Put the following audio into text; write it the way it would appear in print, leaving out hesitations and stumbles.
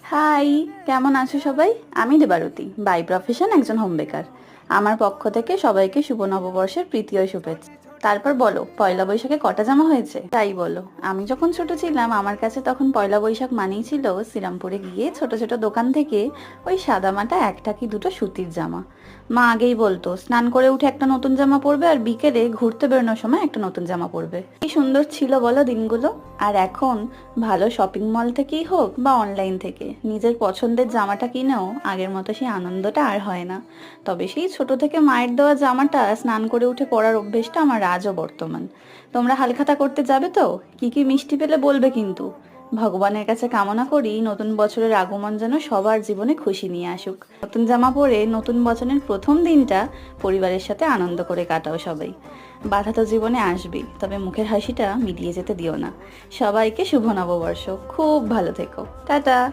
High, কেমন আছো সবাই? আমি দেবারতী, বাই প্রফেশন একজন হোম বেকার। আমার পক্ষ থেকে সবাইকে শুভ নববর্ষের প্রীতি ও শুভেচ্ছা। তারপর বলো, পয়লা বৈশাখে কটা জামা হয়েছে তাই বলো। আমি যখন ছোট ছিলাম আমার কাছে তখন পয়লা বৈশাখ মানেই ছিল শ্রীরামপুরে গিয়ে ছোট ছোট দোকান থেকে ওই সাদা মাটা একটা কি দুটো সুতির জামা। মা আগেই বলতো স্নান করে উঠে একটা নতুন জামা পরবে আর বিকেলে ঘুরতে বেরোনোর সময় একটা নতুন জামা পরবে। কি সুন্দর ছিল বলো দিনগুলো। আর এখন ভালো শপিং মল থেকেই হোক বা অনলাইন থেকে নিজের পছন্দের জামাটা কিনেও আগের মতো সেই আনন্দটা আর হয় না। তবে সেই ছোট থেকে মায়ের দেওয়া জামাটা স্নান করে উঠে পরার অভ্যেসটা আমার আজও বর্তমান। তোমরা হালখাতা করতে যাবে তো? কি কি মিষ্টি পেলে বলবে কিন্তু। ভগবানের কাছে কামনা করি নতুন বছরের আগমন যেন সবার জীবনে খুশি নিয়ে আসুক। নতুন জামা পরে নতুন বছরের প্রথম দিনটা পরিবারের সাথে আনন্দ করে কাটাও সবাই। বাধা তো জীবনে আসবেই, তবে মুখের হাসিটা মিলিয়ে যেতে দিও না। সবাইকে শুভ নববর্ষ। খুব ভালো থেকো। টাটা।